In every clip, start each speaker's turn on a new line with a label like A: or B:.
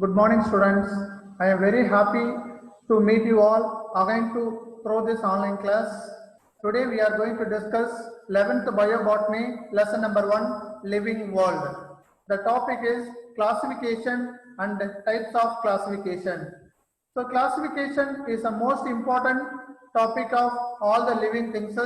A: Good morning, students. I am very happy to meet you all again through this online class. Today we are going to discuss 11th Biobotany lesson number 1, Living World. The topic is classification and types of classification. So classification is the most important topic of all the living things.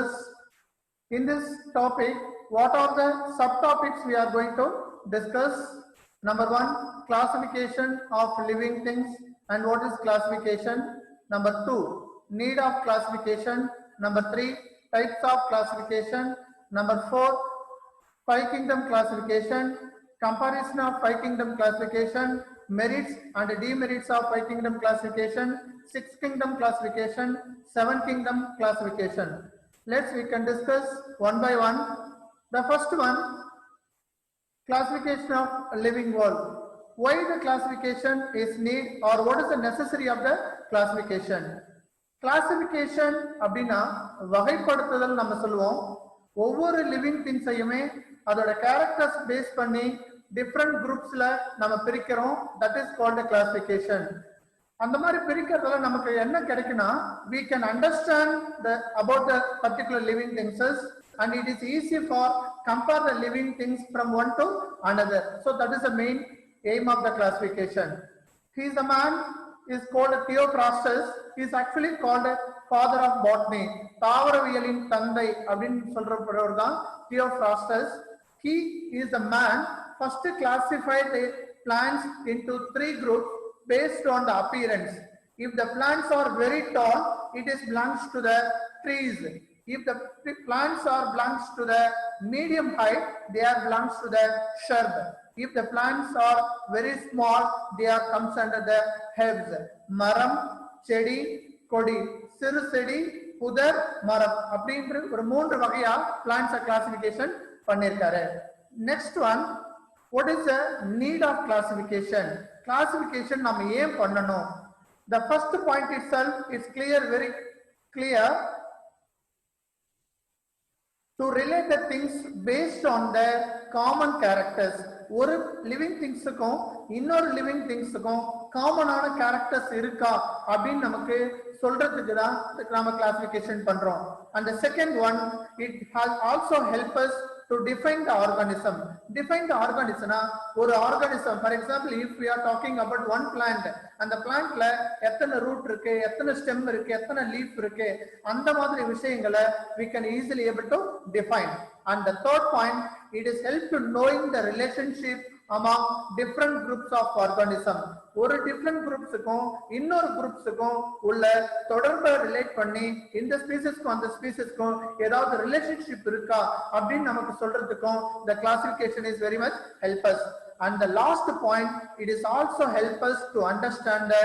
A: In this topic, what are the subtopics we are going to discuss? Number 1, classification of living things and what is classification. Number 2, need of classification. Number 3, types of classification. Number 4, five kingdom classification, comparison of five kingdom classification, merits and demerits of five kingdom classification, six kingdom classification, seven kingdom classification. We can discuss one by one. The first one, classification of living world. Why the classification is need or what is the necessary of the classification? Classification அப்படினா வகைப்படுத்துதல் நம்ம சொல்லுவோம். ஒவ்வொரு living திங்ஸையுமே அதோட characters base பண்ணி different குரூப்ஸ்ல நம்ம பிரிக்கிறோம். That is called classification. அந்த மாதிரி பிரிக்கிறதுல நமக்கு என்ன கிடைக்கும்னா we can understand about the particular living things and it is easy for compare the living things from one to another. So that is the main aim of the classification. He is a man is called Theophrastus. He is actually called father of botany. தாவரவியலின் தந்தை அப்படின்னு சொல்றவர் தான் Theophrastus. He is a man first classified the plants into three groups based on the appearance. If the plants are very tall, it is belongs to the trees. If the plants are belongs to the medium height, they are belongs to the shrub. If the plants are very small, they are comes under the herbs. Maram, chedi, kodi, siru sedi, pudar, maram. அப்படின்ற ஒரு மூன்று வகையா plants classification பண்ணிருக்காரு. Next one, what is the need of classification? Classification நம்ம ஏன் பண்ணணும்? The first point itself is clear, very clear. To relate the things based on the common characters. ஒரு living திங்ஸுக்கும் இன்னொரு லிவிங் திங்ஸுக்கும் காமனான கேரக்டர்ஸ் இருக்கா அப்படின்னு நமக்கு சொல்றதுக்கு தான் நாம கிளாசிஃபிகேஷன் பண்றோம். And the second one, it has also help us to define the organism. Define the organism na ஒரு organism, for example, if we are talking about one plant, அந்த plantல எத்தனை root இருக்கு, எத்தனை stem இருக்கு, எத்தனை leaf இருக்கு, அந்த மாதிரி விஷயங்களை we can easily able to define. And the third point, it is help to knowing the relationship among different groups of organism. ஒரு different groupsக்கும் இன்னொரு groupsக்கும் உள்ள தொடர்பை ரிலேட் பண்ணி இந்த ஸ்பீசிஸ்க்கும் அந்த ஸ்பீசிஸ்க்கும் ஏதாவது ரிலேஷன்ஷிப் இருக்கா அப்படின்னு நமக்கு சொல்றதுக்கும் the classification is very much help us. And the last point, it is also help us to understand the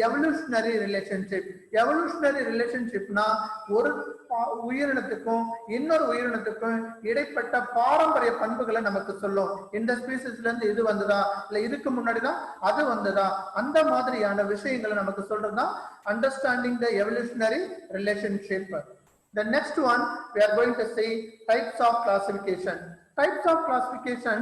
A: evolutionary relationship. Evolutionary relationship na ஒரு உயிரினத்துக்கும் இன்னொரு உயிரினத்துக்கும் இடைப்பட்ட பாரம்பரிய பண்புகளை நமக்கு சொல்லும். இந்த ஸ்பீசிஸ்ல இருந்து இது வந்ததா இல்ல இதுக்கு முன்னாடி தான் அது வந்ததா, அந்த மாதிரியான விஷயங்களை நமக்கு சொல்றதுதான் understanding the evolutionary relationship. The next one, we are going to see types of classification. Types of classification.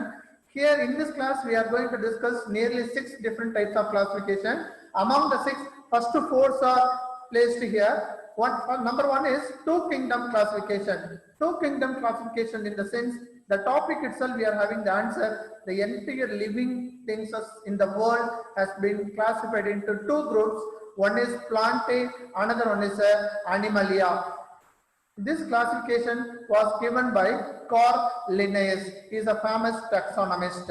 A: Here in this class, we are going to discuss nearly 6 different types of classification. Among the 6, first 4 are placed here. Number 1 is two kingdom classification. Two kingdom classification in the sense, the topic itself we are having the answer. The entire living things in the world has been classified into two groups. One is Plantae, another one is Animalia. This classification was given by Carl Linnaeus. He is a famous taxonomist.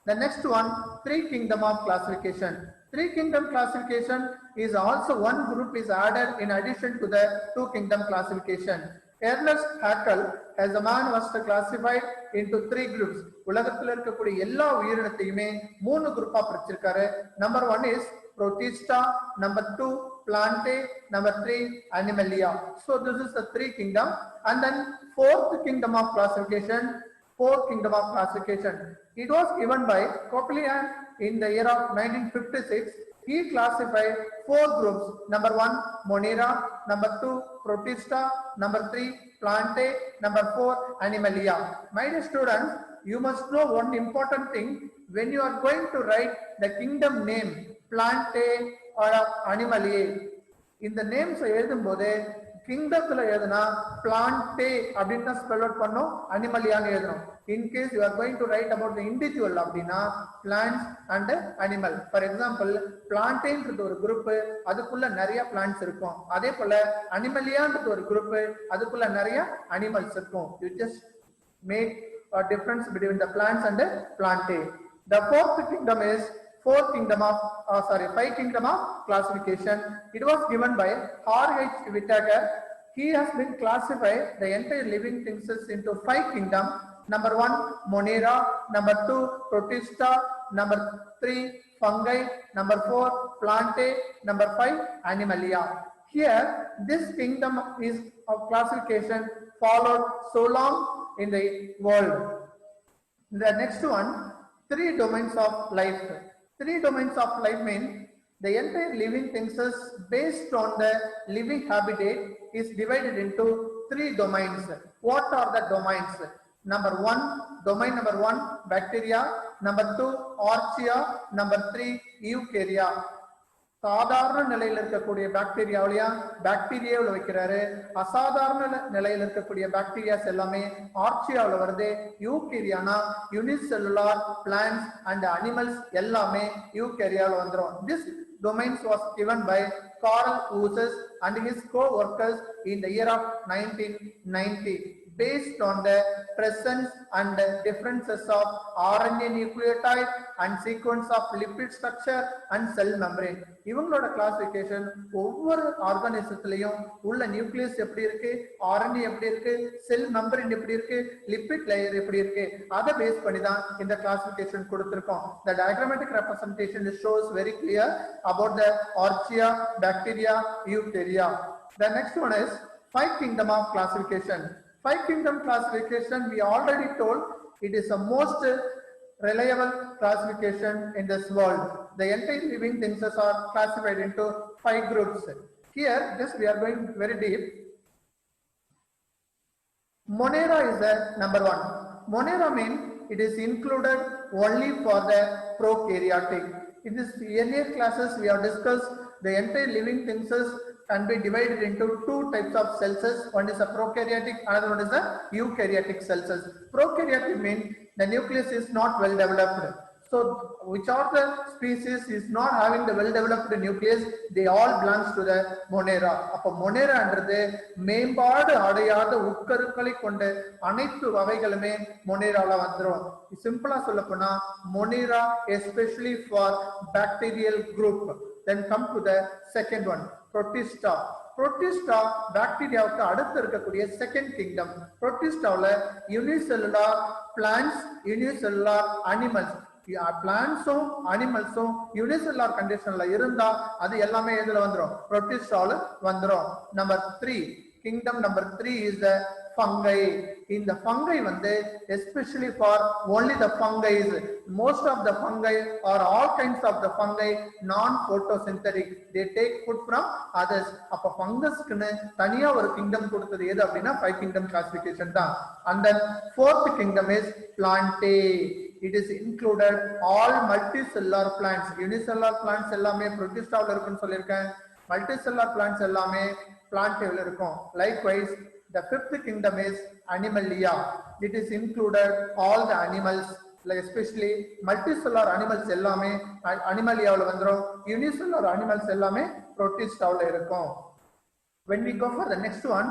A: The next one, three kingdom of classification. Three kingdom classification is also one group is added in addition to the two kingdom classification. Ernest Haeckel as a man was classified into three groups. உலகத்தில் இருக்கக்கூடிய எல்லா உயிரினத்தையுமே மூணு குரூப்பா பிரிச்சிருக்காரு. Number 1 is Protista, number 2 Plantae, number 3 Animalia. So this is the three kingdom. And then fourth kingdom of classification. It was given by Coquelin in the year of 1956. He classified 4 groups. Number 1 Monera, number 2 Protista, number 3 Plantae, number 4 Animalia. My dear students, you must know one important thing. when you are going to write the kingdom name plant A or animal A, இந்த names எழுதும் போது கிங்டத்துல எழுதுனா Plantae அப்படின்னு spell out பண்ணோம், அனிமலியான்னு எழுதணும். In case you are going to write about the individual அப்படின்னா plants and animal. For example, பிளான்டேன்றது ஒரு group, அதுக்குள்ள நிறைய பிளான்ட்ஸ் இருக்கும். அதே போல அனிமலியான்றது ஒரு குரூப், அதுக்குள்ள நிறைய அனிமல்ஸ் இருக்கும். You just make a difference between the plants and the plantae. The fourth kingdom is five kingdom of classification. It was given by R.H. Whittaker. He has been classified the entire living things into 5 kingdom. Number 1, Monera. Number 2, Protista. Number 3, fungi. Number 4, plantae. Number 5, animalia. Here, this kingdom is of classification followed so long in the world. The next one, 3 domains of life. 3 domains of life mean the entire living things is based on the living habitat is divided into 3 domains. What are the domains? Number 1, domain number 1, bacteria. Number 2, archaea. Number 3, eukarya. சாதாரண நிலையில் இருக்கக்கூடிய பாக்டீரியாவில் வைக்கிறாரு. அசாதாரண நிலையில் இருக்கக்கூடிய bacterias எல்லாமே ஆர்ச்சியாவில் வருது. யூகேரியானா unicellular plants and animals எல்லாமே யூகேரியாவில் வந்துடும். This domains was given by Carl Woese and his co-workers in the year of 1990 based on the presence and differences of RNA nucleotide and sequence of lipid structure and cell membrane. இவங்களோட classification ஒவ்வொரு ஆர்கானிசத்திலையும் உள்ள nucleus எப்படி இருக்கு, RNA எப்படி இருக்கு, செல் membrane எப்படி இருக்கு, lipid layer எப்படி இருக்கு, அதை பேஸ் பண்ணி தான் இந்த கிளாசிபிகேஷன் கொடுத்திருக்கோம். The diagrammatic representation shows very clear about the archaea, bacteria, eukarya. The next one is 5 kingdom of classification. 5 kingdom classification, we already told it is the most reliable classification in this world. The entire living things are classified into 5 groups. Here, just we are going very deep. Monera is the number 1. Monera means it is included only for the prokaryotic. In this earlier classes, we have discussed the entire living things can be divided into 2 types of cells. One is a prokaryotic, another one is a eukaryotic cells. Prokaryotic means the nucleus is not well developed. So which are the species is not having the well developed nucleus, they all belongs to the Monera. அப்ப Monera என்றது மேம்பாடு அடையாத உட்கருக்களை கொண்ட அனைத்து வகைகளுமே Moneraல வந்துரும். சிம்பிளா சொல்லப்போனா Monera especially for bacterial group. Then come to the second one, Protista. Protista பாக்டீரியாவுக்கு அடுத்து இருக்கக்கூடிய செகண்ட் கிங்டம். Protistaவுல யூனிசெல்லுலார் பிளான்ட்ஸ், யூனிசெல்லுலார் அனிமல்ஸ். பிளான்ட்ஸும் அனிமல்ஸும் யூனிசெல்லுலார் கண்டிஷன்ல இருந்தா அது எல்லாமே எதுல வந்துரும், புரோட்டிஸ்டால வந்துரும். Number 3, kingdom number 3 is the fungi. In the fungi வந்து especially for only the fungi, most of the fungi or all kinds of the fungi non photosynthetic, they take food from others. அப்ப ஃபங்கஸ்க்குன்னு தனியா ஒரு kingdom கொடுத்தது எது அப்படின்னா 5 kingdom classification தான். And then 4th kingdom is plantae. It is included all multicellular plants. Unicellular plants எல்லாமே புரோட்டிஸ்டாவுல இருக்குன்னு சொல்லியிருக்கேன். Multicellular plants எல்லாமே plantae இருக்கும். Likewise, the 5th kingdom is animalia. It is included all the animals, like especially multicellular animals எல்லாமே animaliaவுல வந்துரும். Unicellular animals எல்லாமே protistaவுல இருக்கும். When we go for the next one,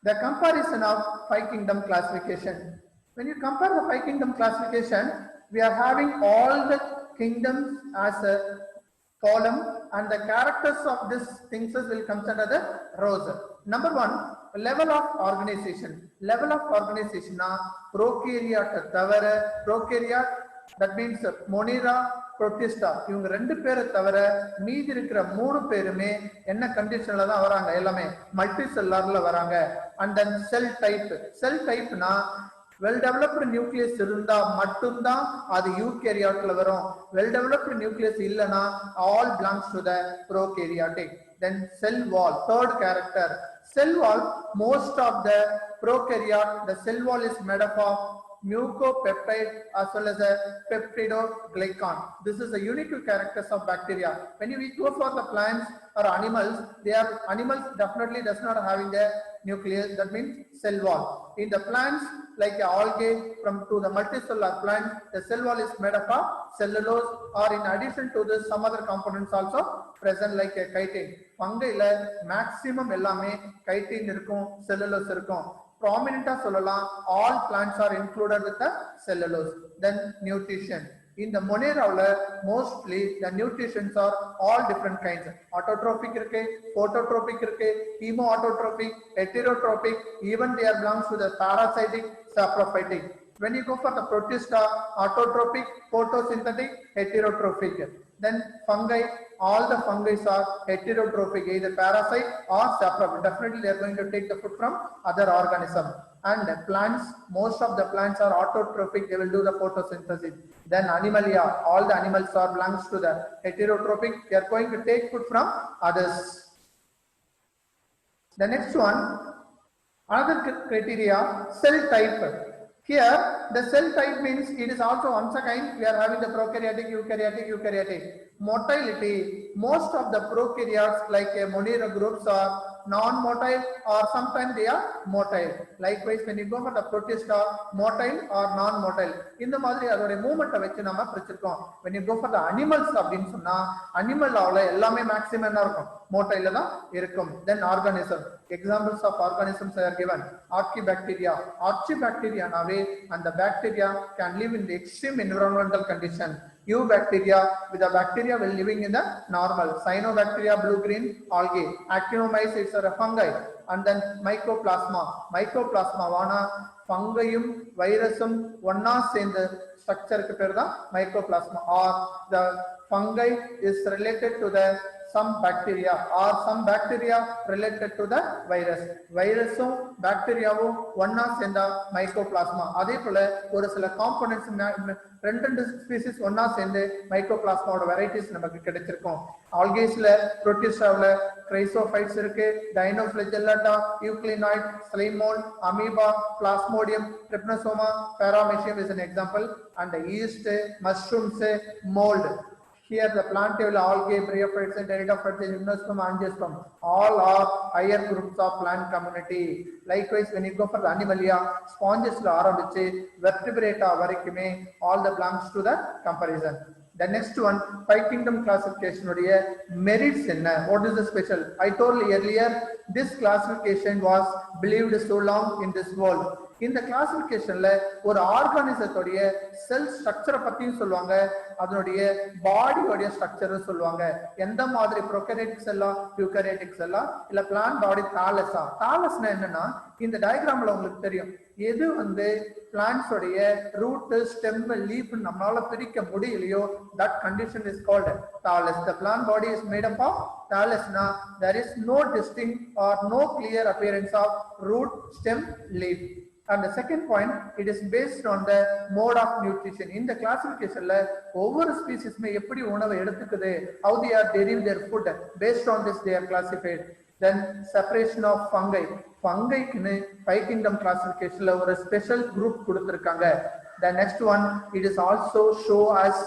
A: the comparison of 5 kingdom classification. When you compare the 5 kingdom classification, we are having all the kingdoms as a column and the characters of these things will come under the rows. Number 1, level of organization. Level of organization na prokaryote thavara, prokaryote, that means Monera, Protista, இவங்க ரெண்டு பேரை தவிர மீதி இருக்கிற 3 பேருமே என்ன கண்டிஷன்ல தான் வராங்க, எல்லாமே மல்டி செல்லார்ல வராங்க. And then cell type. Cell டைப்னா வெல் டெவலப்டு நியூக்ளியஸ் இருந்தா மட்டும்தான் அது யூகேரியாட்ல வரும். வெல் டெவலப்டு நியூக்ளியஸ் இல்லனா all belongs to the prokaryotic. Then cell wall, third character. Cell wall, most of the prokaryote, the cell wall is made up of mucopeptide as well as a peptidoglycan. This is the unique characters of bacteria. When we go for the plants or animals, animals definitely does not having a nucleus, that means cell wall. In the plants like algae to the multicellular plant, the cell wall is made up of cellulose, or in addition to this some other components also present like a chitin. Fungi la maximum ellame chitin irukum, cellulose irukum. Prominent all plants are included with the cellulose. Then nutrition. In the Monera, mostly the nutritions are all different kinds. Autotrophic, phototrophic, chemoautotrophic, heterotrophic, even they are belongs to the parasitic, saprophytic. When you go for the protista, autotrophic, photosynthetic, heterotrophic. Then fungi, all the fungi are heterotrophic, either parasite or saprophytic. Definitely they are going to take the food from other organism. And plants, most of the plants are autotrophic, they will do the photosynthesis. Then animalia, all the animals are belongs to the heterotrophic, they are going to take food from others. The next one, another criteria, cell type. Here, the cell type means it is also once again we are having the prokaryotic, eukaryotic. Motility, most of the prokaryotes like Monera groups are non-motile or sometimes they are motile. Likewise, when you go for the protista, motile or non-motile. In the madri adore movement vechu nama pirichirukom. When you go for the animals appdin sonna, animal avla ellame maximum enna irukum, motile la irukum. Then organism. Examples of organisms are given. Archaebacteria. Archaebacteria nave, and the bacteria can live in the extreme environmental condition. Eubacteria, with the bacteria will living in the normal. Cyanobacteria, blue-green algae. Actinomyces are a fungi. And then mycoplasma. Mycoplasma vana fungiyum virusum onna senda structure ku peru da mycoplasma. Or the fungi is related to the some bacteria, or some bacteria related to the virus. Virusum bacteriavum onna senda mycoplasma. Adhe pole oru sila components ரெண்டு species ஒன்னா சேர்ந்து மைக்ரோபிளாஸ்மாவோட varieties நமக்கு கிடைச்சிருக்கும். ஆல்கேஸ்ல புரோட்டிஸ்டாவில் chrysophytes இருக்கு, dinoflagellate, euglenoid, slime mould, amoeba, plasmodium, trypanosoma, paramecium is an example. And yeast, mushrooms, mold. Here the plantae, algae, bryophytes, pteridophytes, gymnosperm, angiosperm, all are higher groups of plant community. Likewise, when you go for the animalia, sponges la arambichu vertebrata varikume all the belongs to the comparison. The next one, five kingdom classification udiya merits enna, what is the special? I told earlier this classification was believed so long in this world. இந்த கிளாசிபிகேஷன்ல ஒரு ஆர்கானிசத்தோடைய செல் ஸ்ட்ரக்சரை பத்தியும் சொல்லுவாங்க, அதனுடைய பாடியோடைய structure சொல்லுவாங்க. எந்த மாதிரி prokaryotic செல்லா, யூகேரியோட்டிக் செல்லா, இல்ல பிளான்ட் பாடி தாலஸா. தாலஸ்னா என்னன்னா, இந்த டயக்ராம்ல உங்களுக்கு தெரியும், எது பிளான்ட்ஸ் உடைய ரூட், ஸ்டெம், லீஃப் நம்மளால பிரிக்க முடியலையோ, that condition is called thallus. The plant body is made up of thallus. Now there is no distinct or no clear appearance of root, stem, leaf. And the second point, it is based on the mode of nutrition. In the classification la over species me eppadi unavu eduthukudhu, how they are derive their food, based on this they are classified. Then separation of fungi. Fungi ku five kingdom classification la ஒரு special group கொடுத்திருக்காங்க. The next one, it is also show as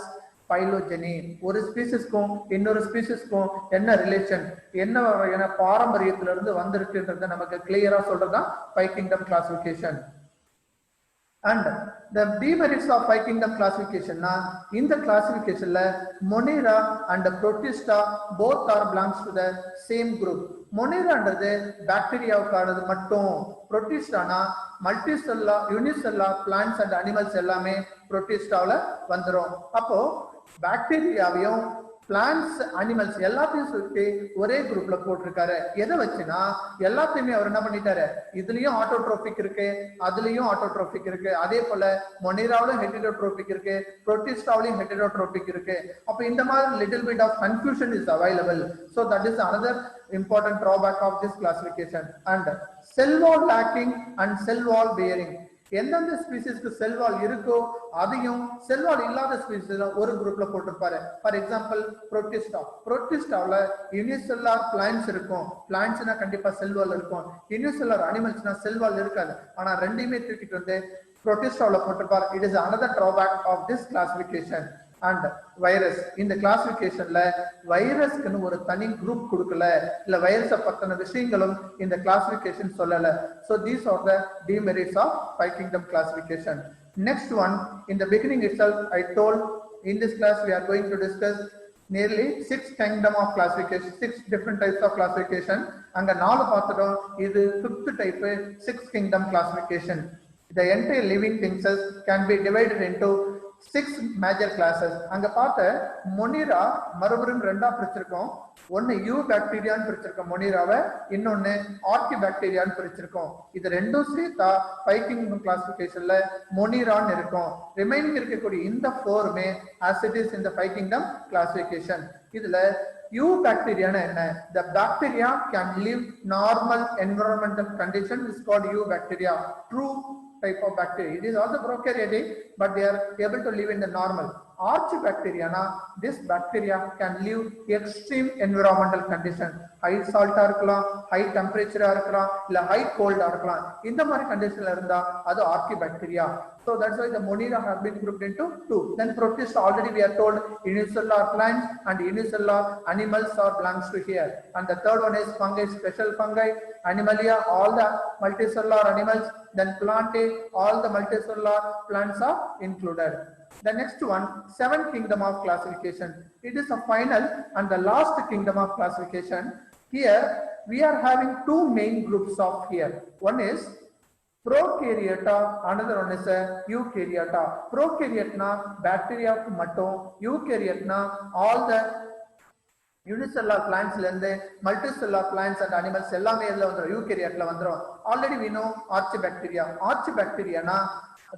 A: phylogeny. ஒரு ஸ்பீசிஸ்க்கும் இன்னொரு ஸ்பீசிஸ்க்கும் என்ன relation, என்ன வகையான பாரம்பரியத்துல இருந்து வந்திருக்குன்றத நமக்கு கிளியரா சொல்றதுதான் five kingdom classification. And the demerits of five kingdom classification na, in the classification la Monera and Protista both are belongs to the same group. Monera என்றது பாக்டீரியாவுக்கானது மட்டும், புரோட்டிஸ்டானா மல்டிசெல்லா, யூனிசெல்லா பிளான்ட்ஸ் அண்ட் அனிமல்ஸ் எல்லாமே புரோட்டிஸ்டாவில் வந்துடும். அப்போ பாக்டீரியாவையும் பிளான்ட்ஸ், அனிமல்ஸ் எல்லாத்தையும் சொல்லிட்டு ஒரே குரூப்ல போட்டிருக்காரு. எதை வச்சுனா எல்லாத்தையுமே அவர் என்ன பண்ணிட்டாரு, இதுலயும் ஆட்டோட்ரோபிக் இருக்கு, அதுலயும் ஆட்டோட்ரோபிக் இருக்கு, அதே போல மொனேராவிலும் ஹெட்டரோட்ரோபிக் இருக்கு, புரோட்டிஸ்டாவிலும் ஹெட்டரோட்ரோபிக் இருக்கு. அப்ப இந்த மாதிரி little bit of confusion is available. So that is another important drawback of this classification. And cell wall lacking and cell wall bearing. எந்தெந்த ஸ்பீசிஸ்க்கு செல் வால் இருக்கோ அதையும் செல் வால் இல்லாத ஸ்பீசிஸ் ஒரு குரூப்ல போட்டிருப்பாரு. For example protista. புரோட்டிஸ்டாவில் யூனிசெல்லார் பிளான்ட்ஸ் இருக்கும், பிளான்ட்ஸ்னா கண்டிப்பா செல் வால் இருக்கும். யூனிசெல்லார் அனிமல்ஸ்னா செல் வால் இருக்காது. ஆனா ரெண்டையுமே தூக்கிட்டு protista உள்ள போட்டிருப்பார். It is another drawback of this classification. And virus இந்த கிளாசிபிகேஷன்ல வைரஸ்க்குன்னு ஒரு தனி குரூப் கொடுக்கல, இல்ல வைரஸை பத்தின விஷயங்களும் இந்த கிளாசிபிகேஷன் சொல்லல. So these are the demerits of five kingdom classification. Next one, in the beginning itself I told in this class we are going to discuss nearly 6 kingdom of classification, 6 different types of classification. அங்க 4 பார்த்துட்டோம். இது 5th type 6 kingdom classification. The entire living things can be divided into 6 major classes. அங்க பார்த்த Monera மறுபடியும் ரெண்டா பிரிச்சிருக்கோம். ஒன்னு you பாக்டீரியான்னு பிரிச்சிருக்கோம் மொனிராவை, இன்னொன்னு RK பாக்டீரியான்னு பிரிச்சிருக்கோம். இது ரெண்டும் சேர்த்தா ஃபைவ் கிங்டம் கிளாசிபிகேஷன்ல மொனிரான்னு இருக்கும். ரிமைனிங் இருக்கக்கூடிய இந்த 4மே as it is in the five kingdom classification. இதுல யூ பாக்டீரியானா என்ன? The bacteria can live normal environmental condition is called you bacteria. True type of bacteria. It is also prokaryotic, but they are able to live in the normal. Archibacteria, this bacteria can live extreme environmental condition. High salt இருக்கலாம், high temperature இருக்கலாம், இல்ல high cold இருக்கலாம். இந்த மாதிரி conditionல இருந்தா அது archibacteria. So that's why the Monera have been grouped into 2. Then protista, already we are told unicellular plants and unicellular animals are belongs to here. And the third one is fungi, special fungi, Animalia, all the multicellular animals. Then plantae, all the multicellular plants are included. The next one, 7th kingdom of classification. It is the final and the last kingdom of classification. Here we are having 2 main groups of here. One is prokaryota, another one is eukaryota. Prokaryota bacteria mattum, eukaryota all the unicellular plants lende multicellular plants and animals ellame idla vandrum eukaryotla vandrum. Already we know archibacteria. Archibacteria na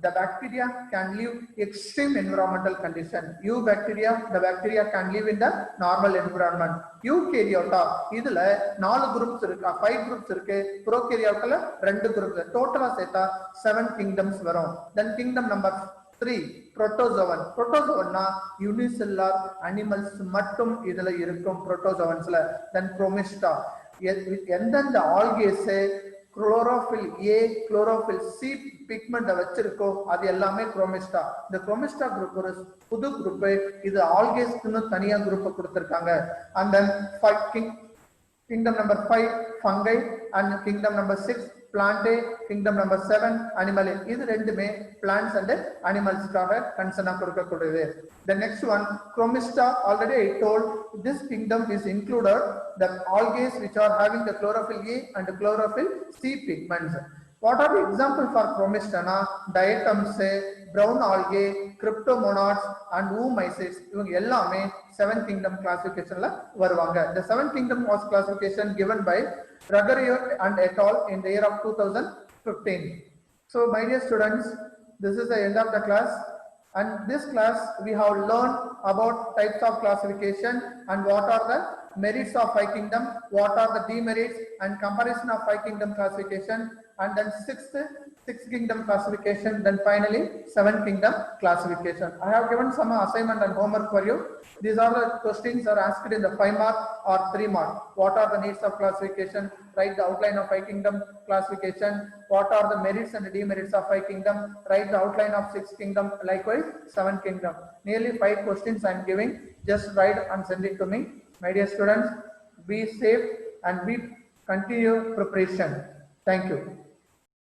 A: the bacteria can live extreme environmental condition. Eubacteria, the bacteria can live in the normal environment. Eukaryota இதுல 4 groups இருக்கு, 5 groups இருக்கு. Prokaryotல 2 groups. டோட்டலா சேர்த்தா 7 kingdoms வரும். Then kingdom number 3, protozoan. Protozoan na unicellular animals மட்டும் இதுல இருக்கும் protozoansல. Then chromista, எந்தெந்த algaes chlorophyll A, chlorophyll C pigment வச்சிருக்கோ அது எல்லாமே chromista. இந்த chromista group ஒரு புது group, இது algaesக்குன்னு தனியா group கொடுத்திருக்காங்க. And then kingdom number 5 fungi and kingdom number 6 plantae, kingdom number 7 animal. இது ரெண்டுமே plants and animalsக்காக கன்சர்னா கொடுக்கக்கூடியது. The next one, chromista, already I told this kingdom is included the algae which are having the chlorophyll A and chlorophyll C pigments. What are the examples for chromista? Diatoms, brown algae, cryptomonads and oomycetes. இவங்க எல்லாமே 7th kingdom classificationல வருவாங்க. The 7th kingdom was classification given by Ruggiero and et al. In the year of 2015. So my dear students, this is the end of the class. And this class we have learned about types of classification and what are the merits of five kingdom, what are the demerits and comparison of five kingdom classification, and then sixth kingdom classification, then finally 7th kingdom classification. I have given some assignment and homework for you. These are the questions are asked in the 5 mark or 3 mark. What are the needs of classification? Write the outline of five kingdom classification. What are the merits and the demerits of five kingdom? Write the outline of 6th kingdom, likewise 7th kingdom. Nearly 5 questions I am giving. Just write and send it to me. My dear students, be safe and be continue preparation. Thank you.